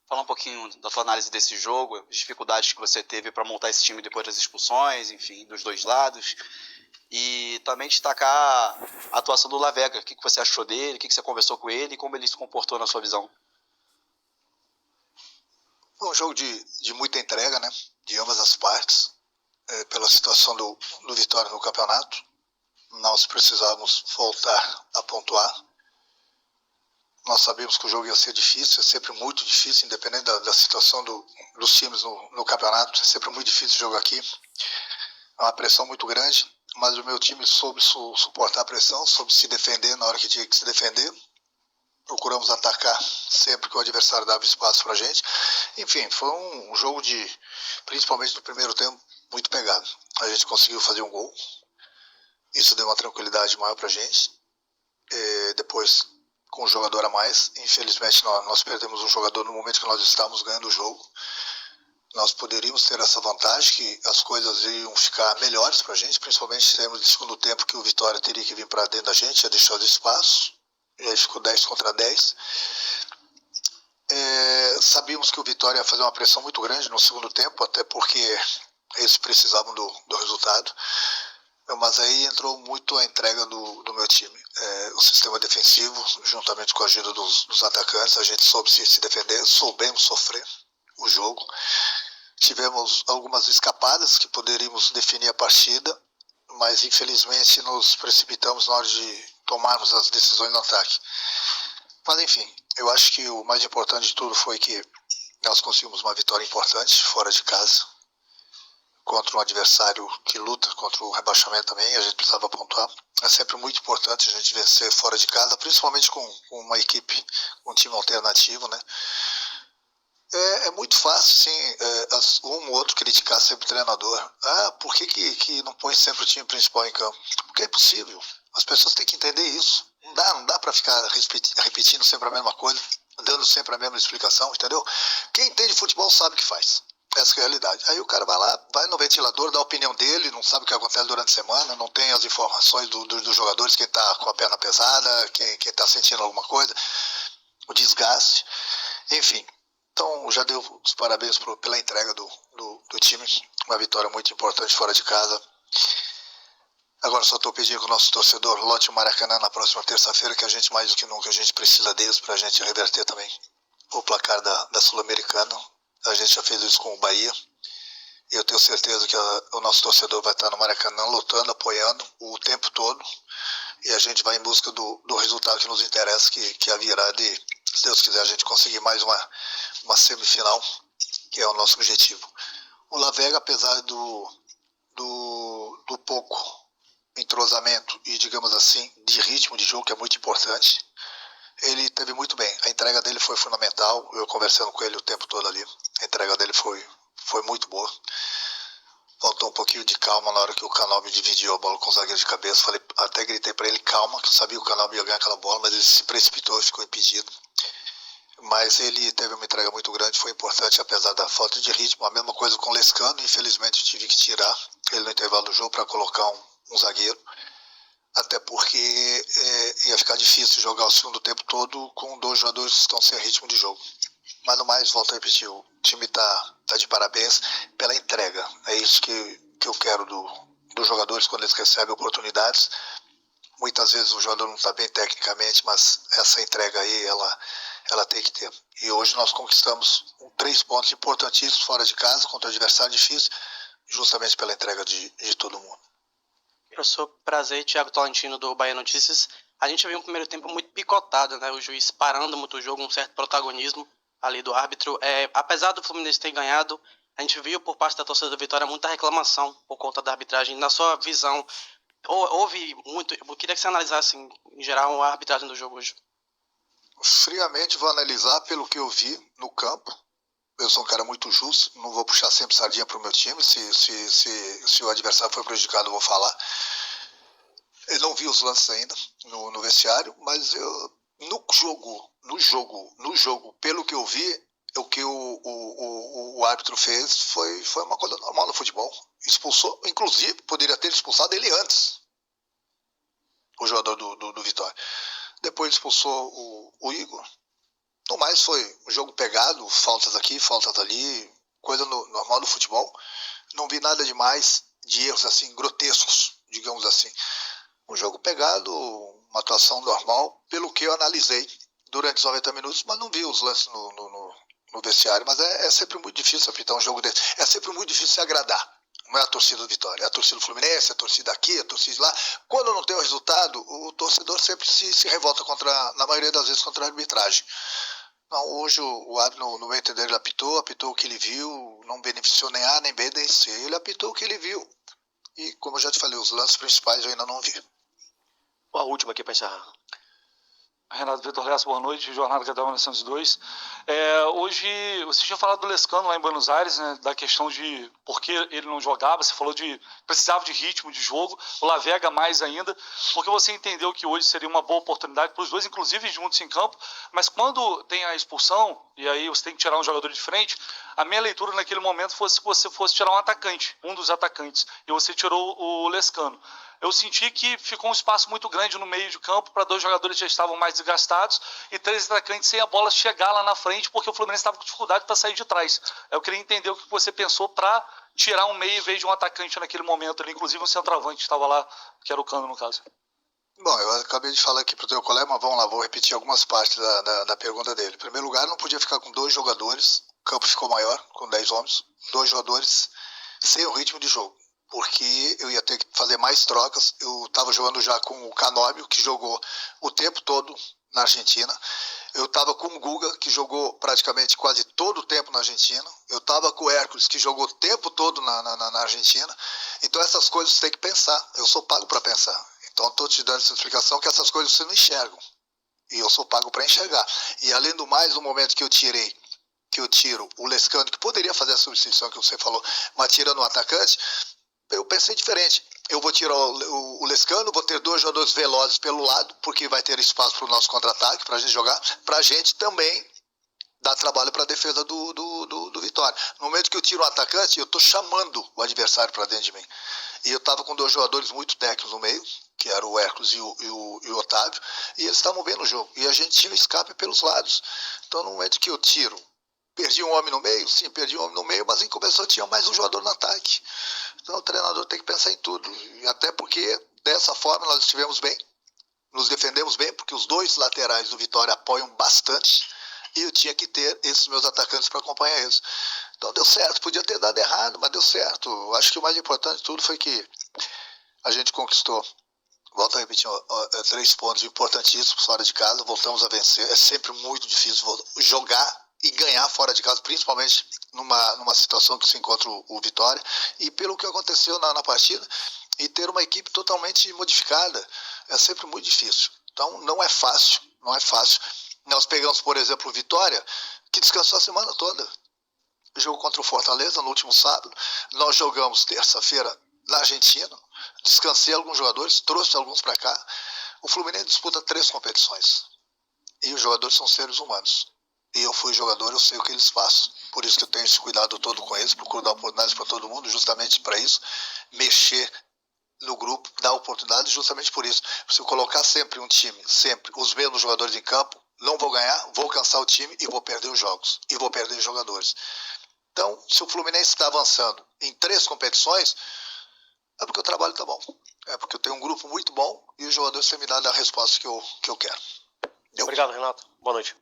Falar um pouquinho da tua análise desse jogo, as dificuldades que você teve para montar esse time depois das expulsões, enfim, dos dois lados. E também destacar a atuação do Lavega. O que você achou dele, o que você conversou com ele e como ele se comportou na sua visão? Foi um jogo de muita entrega, né? De ambas as partes, pela situação do Vitória no campeonato. Nós precisávamos voltar a pontuar. Nós sabíamos que o jogo ia ser difícil, é sempre muito difícil, independente da situação dos times no campeonato, é sempre muito difícil jogar aqui. É uma pressão muito grande, mas o meu time soube suportar a pressão, soube se defender na hora que tinha que se defender. Procuramos atacar sempre que o adversário dava espaço pra gente. Enfim, foi um jogo principalmente no primeiro tempo, muito pegado. A gente conseguiu fazer um gol, isso deu uma tranquilidade maior pra gente. Depois, com um jogador a mais, infelizmente nós perdemos um jogador no momento que nós estávamos ganhando o jogo. Nós poderíamos ter essa vantagem, que as coisas iam ficar melhores pra gente, principalmente em termos de segundo tempo, que o Vitória teria que vir para dentro da gente, ia deixar os espaços, e aí ficou 10 contra 10. Sabíamos que o Vitória ia fazer uma pressão muito grande no segundo tempo, até porque eles precisavam do resultado. Mas aí entrou muito a entrega do meu time. O sistema defensivo, juntamente com a ajuda dos atacantes, a gente soube se defender, soubemos sofrer o jogo. Tivemos algumas escapadas que poderíamos definir a partida, mas infelizmente nos precipitamos na hora de tomarmos as decisões no ataque. Mas enfim, eu acho que o mais importante de tudo foi que nós conseguimos uma vitória importante fora de casa, contra um adversário que luta contra o rebaixamento também, a gente precisava pontuar. É sempre muito importante a gente vencer fora de casa, principalmente com uma equipe, um time alternativo, né? É muito fácil, sim, um ou outro criticar sempre o treinador. Por que não põe sempre o time principal em campo? Porque é impossível. As pessoas têm que entender isso. Não dá para ficar repetindo sempre a mesma coisa, dando sempre a mesma explicação, entendeu? Quem entende futebol sabe o que faz. Essa é a realidade. Aí o cara vai lá, vai no ventilador, dá a opinião dele, não sabe o que acontece durante a semana, não tem as informações dos jogadores, quem está com a perna pesada, quem está sentindo alguma coisa, o desgaste, enfim. Então, já deu os parabéns pela entrega do time. Uma vitória muito importante fora de casa. Agora só estou pedindo que o nosso torcedor lote o Maracanã na próxima terça-feira, que a gente, mais do que nunca, a gente precisa deles para a gente reverter também o placar da Sul-Americana. A gente já fez isso com o Bahia. E eu tenho certeza que o nosso torcedor vai estar no Maracanã lutando, apoiando o tempo todo. E a gente vai em busca do resultado que nos interessa, que é a virada. E, se Deus quiser, a gente conseguir mais uma semifinal, que é o nosso objetivo. O Lavega, apesar do pouco entrosamento e, digamos assim, de ritmo de jogo, que é muito importante, ele teve muito bem. A entrega dele foi fundamental. Eu conversando com ele o tempo todo ali, a entrega dele foi muito boa. Faltou um pouquinho de calma na hora que o Canóbio dividiu a bola com o zagueiro de cabeça. Até gritei para ele calma, que eu sabia que o Canóbio ia ganhar aquela bola, mas ele se precipitou e ficou impedido. Mas ele teve uma entrega muito grande, foi importante, apesar da falta de ritmo. A mesma coisa com o Lescano, infelizmente eu tive que tirar ele no intervalo do jogo para colocar um zagueiro, até porque ia ficar difícil jogar o segundo tempo todo com dois jogadores que estão sem ritmo de jogo. Mas no mais, volto a repetir, o time tá de parabéns pela entrega. É isso que eu quero dos jogadores quando eles recebem oportunidades. Muitas vezes o jogador não está bem tecnicamente, mas essa entrega aí, ela tem que ter. E hoje nós conquistamos 3 pontos importantíssimos fora de casa, contra um adversário difícil, justamente pela entrega de todo mundo. Professor, prazer, Thiago Tolentino do Bahia Notícias. A gente viu um primeiro tempo muito picotado, né? O juiz parando muito o jogo, um certo protagonismo ali do árbitro. Apesar do Fluminense ter ganhado, a gente viu por parte da torcida do Vitória muita reclamação por conta da arbitragem. Na sua visão, houve muito... Eu queria que você analisasse, em geral, a arbitragem do jogo hoje. Friamente vou analisar pelo que eu vi no campo. Eu sou um cara muito justo, não vou puxar sempre sardinha para o meu time. Se o adversário foi prejudicado, eu vou falar. Eu não vi os lances ainda no vestiário, mas no jogo, pelo que eu vi, o que o árbitro fez foi uma coisa normal no futebol. Expulsou, inclusive, poderia ter expulsado ele antes, o jogador do Vitória. Depois expulsou o Igor. No mais, foi um jogo pegado, faltas aqui, faltas ali, coisa normal do futebol. Não vi nada demais de erros assim grotescos, digamos assim. Um jogo pegado, uma atuação normal, pelo que eu analisei durante os 90 minutos, mas não vi os lances no vestiário. Mas é sempre muito difícil apitar um jogo desse. É sempre muito difícil se agradar. Não é a torcida do Vitória, é a torcida do Fluminense, é a torcida aqui, é a torcida lá. Quando não tem o resultado, o torcedor sempre se revolta na maioria das vezes, contra a arbitragem. Não, hoje o árbitro, no meu entender, ele apitou o que ele viu, não beneficiou nem A, nem B, nem C. Ele apitou o que ele viu. E, como eu já te falei, os lances principais eu ainda não vi. A última aqui para encerrar. Renato Vitor Lessa, boa noite, Jornada Capital 1902. Hoje, você tinha falado do Lescano lá em Buenos Aires, né, da questão de por que ele não jogava, você falou de precisava de ritmo de jogo, o Lavega mais ainda, porque você entendeu que hoje seria uma boa oportunidade para os dois, inclusive juntos em campo, mas quando tem a expulsão, e aí você tem que tirar um jogador de frente, a minha leitura naquele momento fosse que você fosse tirar um atacante, um dos atacantes, e você tirou o Lescano. Eu senti que ficou um espaço muito grande no meio de campo para dois jogadores que já estavam mais desgastados e três atacantes sem a bola chegar lá na frente, porque o Fluminense estava com dificuldade para sair de trás. Eu queria entender o que você pensou para tirar um meio em vez de um atacante naquele momento ali, inclusive um centroavante que estava lá, que era o Cano no caso. Bom, eu acabei de falar aqui para o teu colega, mas vamos lá, vou repetir algumas partes da pergunta dele. Em primeiro lugar, não podia ficar com dois jogadores, o campo ficou maior, com 10 homens, dois jogadores sem o ritmo de jogo, porque eu ia ter que fazer mais trocas. Eu estava jogando já com o Canóbio, que jogou o tempo todo na Argentina. Eu estava com o Guga, que jogou praticamente quase todo o tempo na Argentina. Eu estava com o Hércules, que jogou o tempo todo na Argentina. Então essas coisas você tem que pensar. Eu sou pago para pensar. Então estou te dando essa explicação que essas coisas você não enxergam. E eu sou pago para enxergar. E além do mais, no momento que eu tiro o Lescano, que poderia fazer a substituição que você falou, mas tirando o atacante, eu pensei diferente. Eu vou tirar o Lescano, vou ter dois jogadores velozes pelo lado, porque vai ter espaço para o nosso contra-ataque, para a gente jogar, para a gente também dar trabalho para a defesa do Vitória. No momento que eu tiro o atacante, eu estou chamando o adversário para dentro de mim. E eu estava com dois jogadores muito técnicos no meio, que era o Hércules e o Otávio, e eles estavam bem no jogo. E a gente tinha escape pelos lados. Então, no momento que eu tiro, perdi um homem no meio? Sim, perdi um homem no meio, mas em compensação tinha mais um jogador no ataque. Então o treinador tem que pensar em tudo. E até porque, dessa forma, nós estivemos bem, nos defendemos bem, porque os dois laterais do Vitória apoiam bastante, e eu tinha que ter esses meus atacantes para acompanhar eles. Então deu certo, podia ter dado errado, mas deu certo. Eu acho que o mais importante de tudo foi que a gente conquistou, volto a repetir, 3 pontos importantíssimos fora de casa, voltamos a vencer. É sempre muito difícil jogar e ganhar fora de casa, principalmente numa situação que se encontra o Vitória, e pelo que aconteceu na partida, e ter uma equipe totalmente modificada, é sempre muito difícil. Então não é fácil. Nós pegamos, por exemplo, o Vitória, que descansou a semana toda. Jogo contra o Fortaleza no último sábado, nós jogamos terça-feira na Argentina, descansei alguns jogadores, trouxe alguns para cá. O Fluminense disputa 3 competições, e os jogadores são seres humanos. E eu fui jogador, eu sei o que eles passam. Por isso que eu tenho esse cuidado todo com eles, procuro dar oportunidades para todo mundo, justamente para isso, mexer no grupo, dar oportunidades justamente por isso. Se eu colocar sempre um time, sempre os mesmos jogadores em campo, não vou ganhar, vou cansar o time e vou perder os jogos, e vou perder os jogadores. Então, se o Fluminense está avançando em 3 competições, é porque o trabalho está bom. É porque eu tenho um grupo muito bom e os jogadores têm me dado a resposta que eu quero. Obrigado, Renato. Boa noite.